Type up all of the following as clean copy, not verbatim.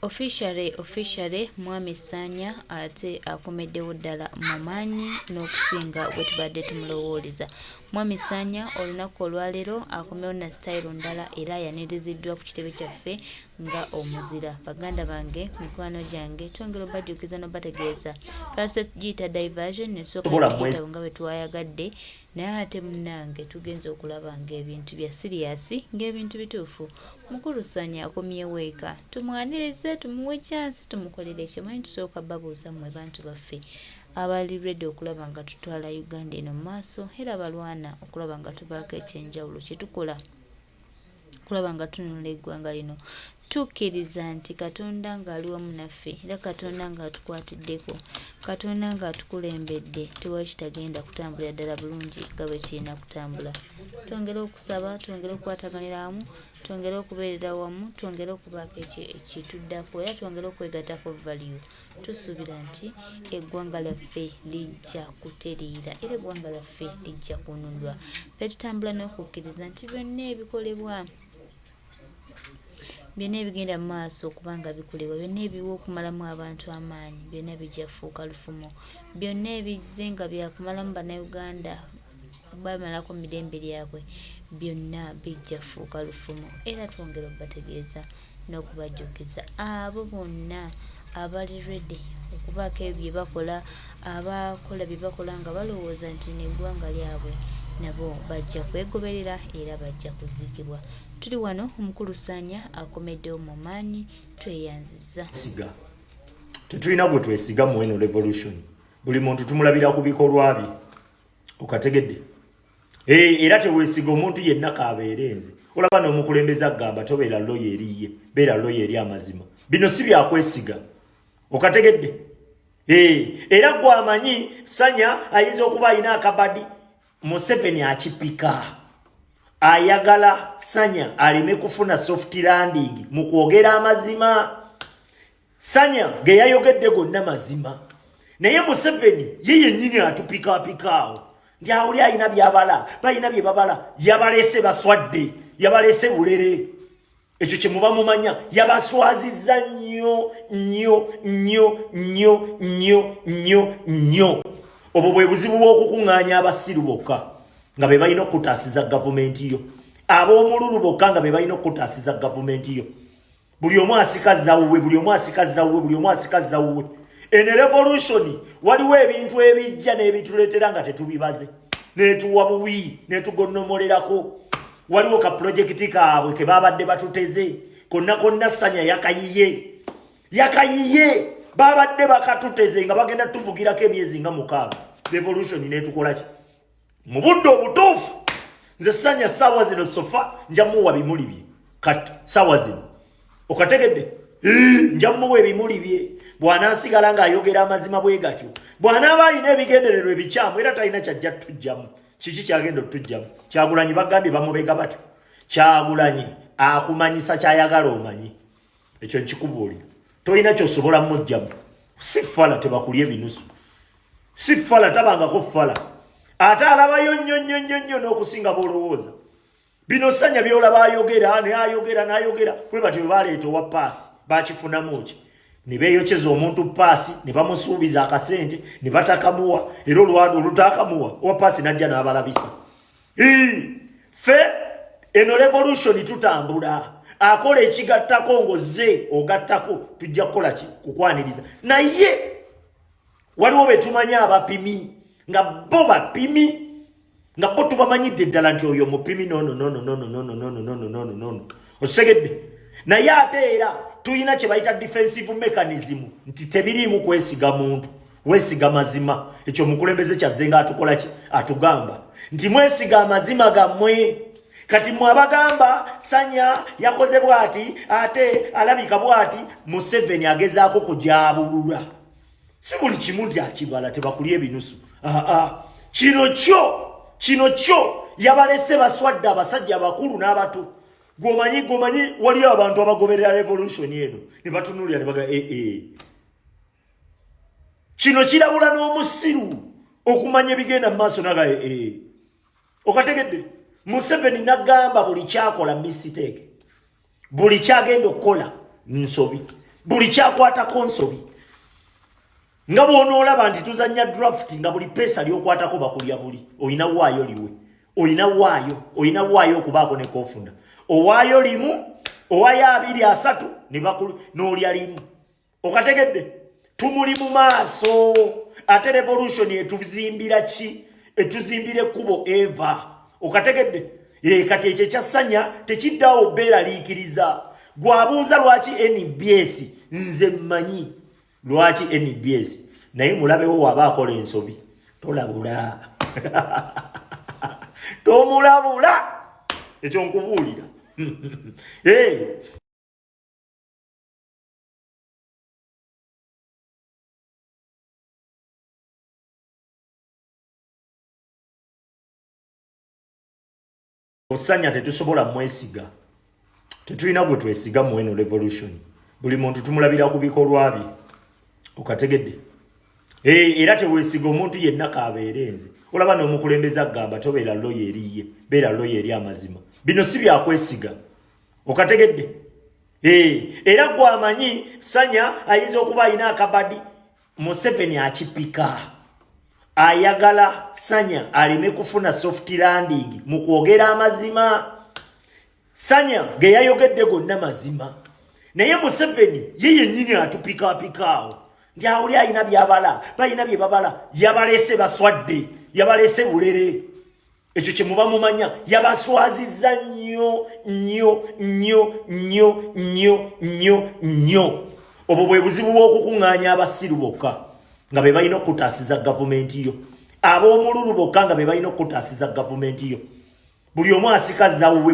Officially Mwami Sanya ate akomeddewo ddala mu maanyi n'okusinga bwe tubadde tumulowooleza. Mwami Sanya olunaku olwaleero akomewo na sitayiro ndala era yaniriziddwa ku kitebe kyaffe nga omuzira. Baganda bange, mikwano gyange, twongera obajjukiza n'obategeeza twaluse tugiyita diversion ne tusooka okuyita nga bwe twayagadde, naye ate munnange tugenze okulaba ng'ebintu bya siriyasi, ng'ebintu bituufu. Mukulu Sanya akomyewo eka, tumwanirize, tumuwe chance, tumukolere ekimanyi, tusooka babuuza mmwe bantu baffe abali ready okulaba nga tutwala Uganda eno mu maaso era balwana okulaba nga tubaako ekyenjawulo kye tukola okulaba nga tununula eggwanga lino. Tukkiriza nti Katonda ng'ali wamu naffe era Katonda ng'atukwatiddeko, Katonda ng'atukulembedde, tewali kitagenda kutambulira ddala bulungi nga bwe kirina kutambula. Twongere okusaba, twongere okukwataganira wamu, twongere okubeerera wamu, twongere okubaako ekituddako era twongere okwegattako value. Tusuubira nti eggwanga lyaffe lijja kuteriira era eggwanga lyaffe lijja kununulwa. Ffe tutambula n'okukkiriza nti byonna ebikolebwa, byonna ebigenda mu maaso okubanga bikolebwa, byonna ebiwa okumalamu abantu amaanyi, byonna bijja kufuuka lufumo. Byonna ebizze nga byakumalamu bannayuganda bamalako mu mirembe lyabwe, byonna bijja kufuuka lufumo. Era twongera okubategeeza n'okubajjukiza abo bonna abali ready okubaako ebyo bye bakola, abakola bye bakola nga balowooza nti n'eggwanga lyabwe nabo bajja kwegoberera era bajja kuziikibwa. Tuli wano, omukulu Sanya akomeddewo mu maanyi, tweyanzizza. Tetulina gwe twesiga mu eno revolution. Buli muntu tumulabira ku bikolwa bye. Okategedde? Era teweesiga omuntu yenna kaabeerenze. Olaba n'omukulembeze agamba tobeera loyo eriye, beera loyo eri amazima. Bino si byakwesiga. Okategedde? Era gwe amanyi Sanya ayinza okuba alina akabadi, Museveni akipika. Ayagala Sanya aleme kufuna soft landing mu kwogera amazima. Sanya ge yayogedde gonna mazima. Naye Museveni ye yennyini atupikaapikaawo. Nti awuli alina byabala, balina bye babala, yabalese baswadde, yabalese bulere. Ekyo kye muba mumanya, yabaswazizza nnyo. Obwo bwe buzibu bw'okukuŋŋaanya abasiru bokka nga be balina okutaasiza gavumenti yo. Ab'omululu bokka nga be balina okutaasiza gavumenti yo. Buli omu asikaza wuwe, buli omu asikaza wuwe, buli omu asikaza wuwe. Ene revolution waliwo ebintu ebijja n'ebituleetera nga tetubibaze. Netuwa buwi, netugonnomolerako. Waliwo ka projekiti kaabwe ke babadde batuteze. Konna Sanya yakayiye. Babadde bakatuteze nga bagenda tuvugirako emyezi nga 6. Revolution netukola ki? Mu budde obutuufu nze Sanya ssaawa zino sofa njamuwa bimuli bye. Kati ssaawa zino okategedde? Njamuwa ebimuli bye. Bw'anaasigala ng'ayogera amazima bwe gatyo, bw'anaaba alina ebigendererwa ebikyamu era talina kyajja tujjamu. Kiki kyagenda otujjamu? Kyagulanyi bagambye bamubega batyo. Kyagulanyi akumanyisa kyayagala omanyi. Ekyo nkikubuulira. Tolina ky'osobola mmujjamu. Si ffala tebakulya ebinusu. Si ffala tabangako ffala. Ate alabayo nnyo n'okusinga b'olowooza. Bino Sanya by'olaba ayogera, n'ayogera. Bwe batyo baleeta owa paasi. Baakifunamu ki? Ne beeyokyeza omuntu paasi, ne bamusuubiza akasente, ne batakamuwa, era olutakamuwa, owa paasi n'ajja n'abalabisa. Ffe eno revolution tutambula. Akola ekigattako ng'ozze ogattako, tujja kukola ki? Kukwaniriza. Naye waliwo be tumanya abapimi, nga bo bapimi, nga bo tubamanyidde ddala nti oyo mupimi no. Osegedde? Naye ate era tuyina kye bayita defensive mechanism nti tebiriimu kwesiga muntu, weesiga mazima. Ekyo omukulembeze kyazze nga atukola ki? Atugamba nti mwesiga amazima gammwe. Kati mwabagamba Sanya yakoze bwati ate alabika bwati, Museveni agezaako kujaabulula. Si buli kimu nti akibala tebakulya ebinusu. Kino kyo yabalese baswadde abasajja abakulu n'abato. Gomanyi wali abantu abagoberera revolution eno ne batunulira ne baga kino kirabula n'omusiru okumanya ebigenda mu maaso naga okategedde? Museveni nagamba buli kyakola mistake, buli kyagenda okukola nsobi, buli kyakwatako nsobi nga bw'onoolaba nti tuzannya draft nga buli pesa ly'okwatako bakulya buli oyina waayo liwe oyina waayo okubaako ne kofunda owaayo limu owaayo 2 3 n'olya limu okategedde tumuli mu maaso ate revolution etuzimbira ki etuzimbira ekkubo eva okategedde kati ekyo kyassanya tekiddawo beeraliikiriza gwabuuza lwaki NBS nze mmanyi lwaki NBS naye mulabewo waba akola ensobi tolabula tomulabula ekyo nkubuulira osanya tetusobola mwesiga tetulina gwe twesiga mu eno revolution buli muntu tumulabira ku bikolwa bye okategedde era teweesiga omuntu yenna kaabeerenze olaba n'omukulembeza agamba tobeera loyo eriye beera loyo eri amazima bino si byakwesiga okategedde era gwamanyi sanya ayinza okuba alina akabadi Museveni akipika ayagala sanya aleme kufuna soft landing mu kwogera amazima sanya ge yayogedde gonna mazima naye Museveni ye yennyini atupikaapikaawo nti awuli alina byabala balina bye babala yabalese baswadde yabalese bulere ekyo kye muba mumanya yabaswazizza nnyo obwo bwe buzibu bw'okukuŋŋaanya abasiru bokka nga be balina okutaasiza gavumenti yo ab'omululu bokka nga be balina okutaasiza gavumenti yo buli omu asikaza wuwe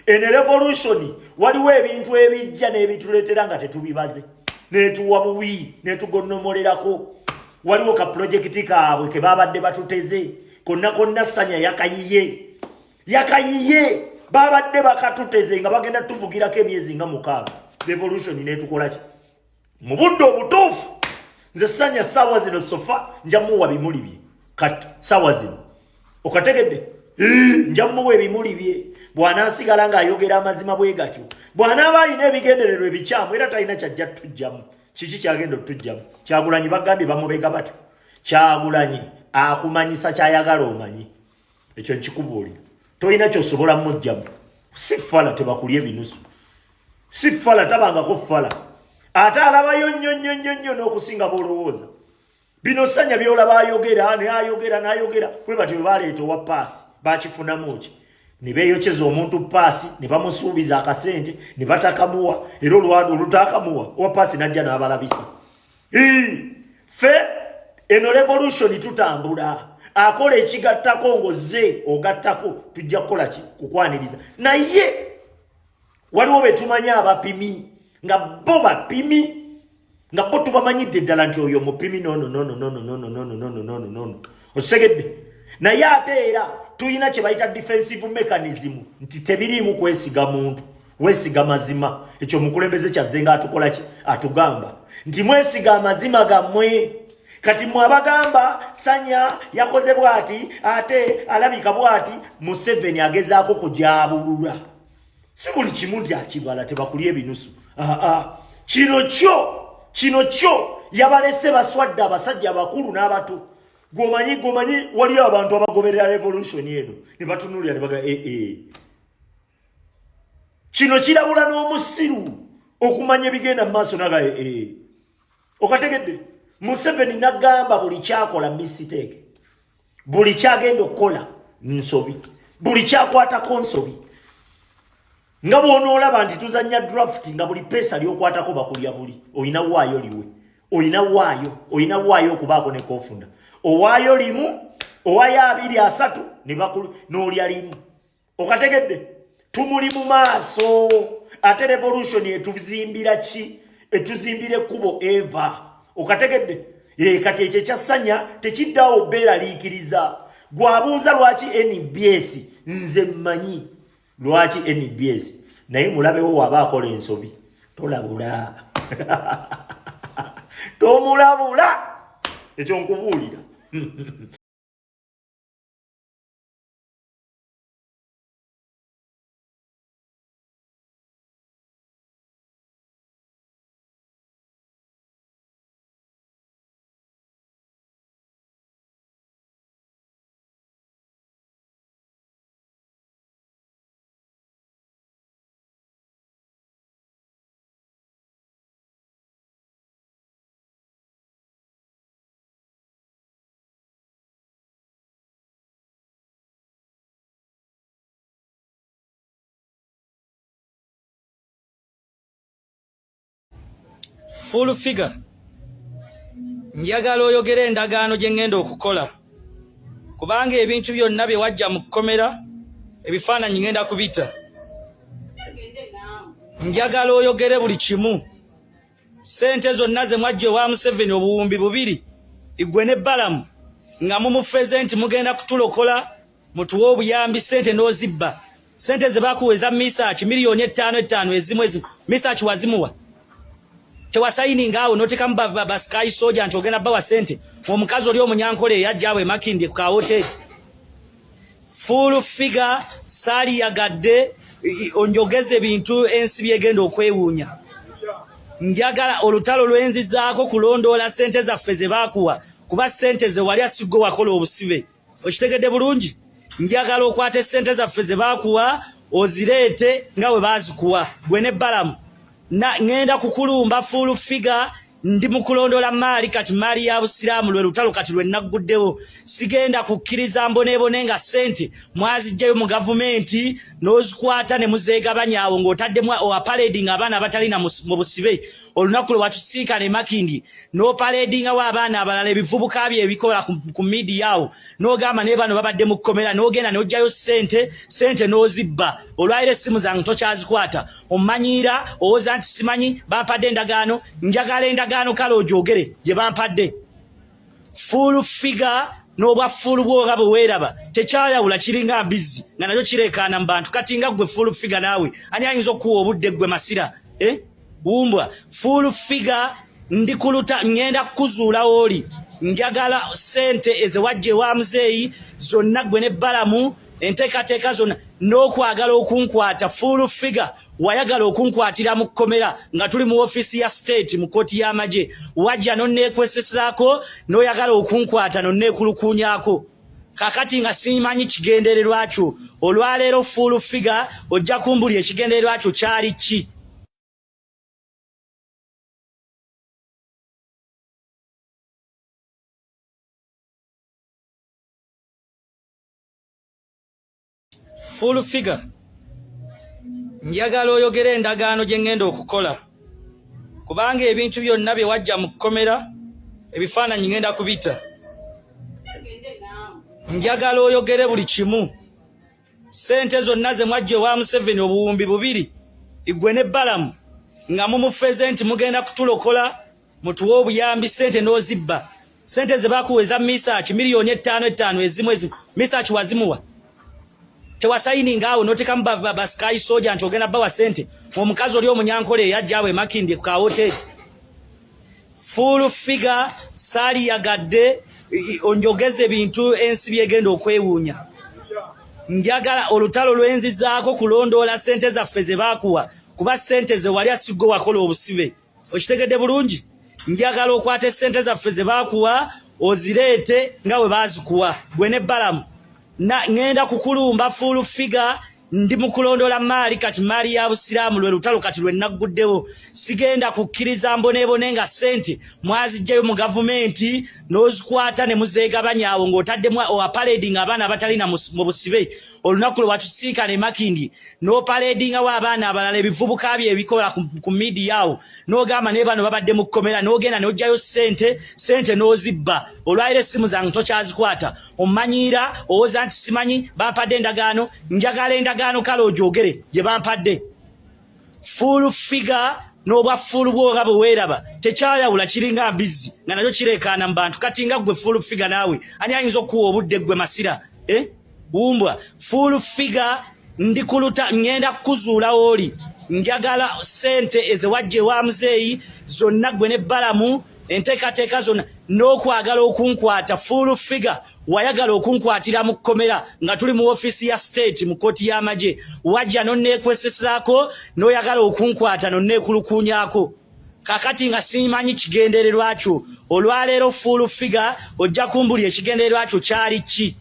ene revolution waliwo ebintu ebijja n'ebituleetera nga tetubibaze netuwa buwi netugonnomolerako waliwo ka projekiti kaabwe ke babadde batuteze konna sanya yakayiye babadde bakatuteze nga bagenda tuvugirako emyezi nga 6 revolution netukolaki mu budde obutuufu nze sanya saawa zino sofa njamuwa bimuli bye kati saawa zino okategedde njamuwa ebimuli bye bw'anaasigala ng'ayogera amazima bwe gatyo bw'anaaba alina ebigendererwa ebikyamu era talina kyajja tujjamu kiki kyagenda otujjamu Kyagulanyi bagambye bamubega batyo Kyagulanyi akumanyisa kyayagala omanyi ekyo nkikubuulira tolina kyosobola mujjamu si ffala tebakulya ebinusu si ffala tabangako ffala ate alabayo nnyo n'okusinga bw'olowooza bino sanya byolaba ayogera n'ayogera bwe batyo bwe baleeta owa paasi bakifunamu ki ne beeyokyeza omuntu paasi ne bamusuubiza akasente ne batakamuwa era olutakamuwa owa paasi najja n'abalabisa ffe eno revolution tutambula akola ekigattako ng'ozze ogattako tujja kukola ki kukwaniriza naye waliwo betumanya abapimi nga bo bapimi nga bo tubamanyidde ddala nti oyo mupimi nono osegedde naye ate era tuyina kye bayita defensive mechanism nti tebiriimu kwesiga muntu weesiga mazima ekyo omukulembeze kyazze nga atukola ki atugamba nti mwesiga amazima gammwe kati mwabagamba sanya yakoze bwati ate alabika bwati Museveni agezaako kujaabulula si buli kimu nti akibala tebakulya ebinusu kino kyo yabalese baswadde abasajja abakulu n'abato gomanyi waliyo abantu abagoberera revolution eno ne batunulira ne baga kino kirabula n'omusiru okumanya ebigenda mu maaso naga okategedde Museveni nagamba buli kyakola mistake buli kyagenda okukola nsobi buli kyakwatako nsobi nga bw'onoolaba nti tuzannya draft nga buli pesa ly'okwatako bakulya buli oyina waayo liwe oyina waayo okubaako ne kofunda owaayo limu owaayo 2 3 n'olya limu okategedde tumuli mu maaso ate revolution etuzimbira ki etuzimbira ekkubo eva okategedde kati ekyo kyassanya tekiddawo beeraliikiriza gwabuuza lwaki NBS nze mmanyi lwaki NBS naye mulabewo waba akola ensobi tolabula tomulabula ekyo nkubuulira full figure njagala oyogere endagaano gye ngenda okukola kubanga ebintu byonna bye wajja mu kkomera ebifaananyi ngenda kubita. Njagala oyogere buli kimu. Sente zonna ze mwajja ewa Museveni obuwumbi 2 igwe ne Balamu nga mumufeze nti mugenda kutulokola mutuwe obuyambi, sente n'ozibba. Sente ze bakuweza Misach miliyoni 5 ezimu Misach wazimuwa. Tewasayininga awo notekamu Sky Soldier nti ogenda bawa sente. Omukazi oli omunyankole yajja awe Makindye ku hoteli. Full figure sali yagadde onjogeze ebintu ensi byegenda okwewuunya. Njagala olutalo lwenzizaako kulondoola sente zaffe ze baakuwa kuba sente ze wali asigwe wakola obusibe. Okitegedde bulungi? Njagala okwate sente zaffe ze baakuwa ozireete nga bwe baazikuwa gwe ne Balamu. Ngenda kukulumba full figure ndi mukulondola maali kati maali ya busiraamu lwe lutalo kati lwe nagguddewo. Sigenda kukkiriza mbonebone nga sente mwazijjayo mu gavumenti n'ozikwata ne muzeegabanya awo ng'otaddemu opaledinga abaana abatalina mu busibe. Olunaku lwe watusinkana e Makindye n'opaledingawo abaana abalala ebivubuka bye ebikola ku midiya awo n'ogamba naye bano babadde mu kkomera n'ogenda n'ojjayo sente n'ozibba. Olwaliro essimu zange tokyazikwata. Omanyiira owooza nti simanyi bampadde endagaano. Njagala endagaano kale ogyogere gye bampadde. Full figure n'obwa full bwoga bwe weeraba tekyayawula kiringa mbizzi nga nakyo kireekaana mu bantu. Kati nga ggwe full figure naawe ani ayinza okuwa obudde ggwe Masira? Bumbwa full figure ndi kuluta ngenda kuzuula oli. Njagala sente ezewajja ewa muzeeyi zonna ggwe ne Balamu enteekateeka zonna n'okwagala okunkwata. Full figure wayagala okunkwatira mu kkomera nga tuli mu office ya state mu kooti y'amagye. Wajja nonneekwesesaako n'oyagala okunkwata nonneekulukuunyaako. Kakati nga simanyi kigendererwa kyo. Olwaleero full figure ojja kumbulya ekigendererwa kyo kyali ki? Full figure njagala oyogere endagaano gye ngenda okukola kubanga ebintu byonna bye wajja mu kkomera ebifaananyi ngenda kubita. Njagala oyogere buli kimu. Sente zonna ze mwajja ewa Museveni obuwumbi 2 igwe ne Balamu nga mumufeze nti mugenda kutulokola mutuwe obuyambi, sente n'ozibba. Sente ze bakuweza Misach miliyoni 5 ezimu Misach wazimuwa. Tewasayininga awo notekamu Sky Soldier nti ogenda bawa sente. Omukazi oli omunyankole yajja awe Makindye ku hoteli. Full figure sali yagadde onjogeze ebintu ensi byegenda okwewuunya. Njagala olutalo lwenzizaako kulondoola sente zaffe ze baakuwa kuba sente ze wali asigwe wakola obusibe. Okitegedde bulungi? Njagala okwate sente zaffe ze baakuwa ozireete nga bwe baazikuwa gwe ne Balamu. Ngenda kukulumba full figure ndi mukulondola maali kati maali ya busiraamu lwe lutalo kati lwe nagguddewo. Sigenda kukkiriza mbonebone nga sente mwazijjayo mu gavumenti n'ozikwata ne muzeegabanya awo ng'otaddemu opaledinga abaana abatalina mu busibe. Olunaku lwe watusinkana e Makindye n'opaledingawo abaana abalala ebivubuka bye ebikola ku midiya awo n'ogamba naye bano babadde mu kkomera n'ogenda n'ojjayo sente n'ozibba. Olwaliro essimu zange tokyazikwata. Omanyiira owooza nti simanyi bampadde endagaano. Njagala endagaano kale ogyogere gye bampadde. Full figure n'obwa full bwoga bwe weeraba tekyayawula kiringa mbizzi nga nakyo kireekaana mu bantu. Kati nga ggwe full figure naawe ani ayinza okuwa obudde ggwe Masira? Bumbwa full figure ndi kuluta ngenda kuzuula oli. Njagala sente ezewajja ewa muzeeyi zonna ggwe ne Balamu enteekateeka zonna n'okwagala okunkwata. Full figure wayagala okunkwatira mu kkomera nga tuli mu office ya state mu kooti y'amagye. Wajja nonneekwesesaako n'oyagala okunkwata nonneekulukuunyaako. Kakati nga simanyi kigendererwa kyo. Olwaleero full figure ojja kumbulya ekigendererwa kyo kyali ki?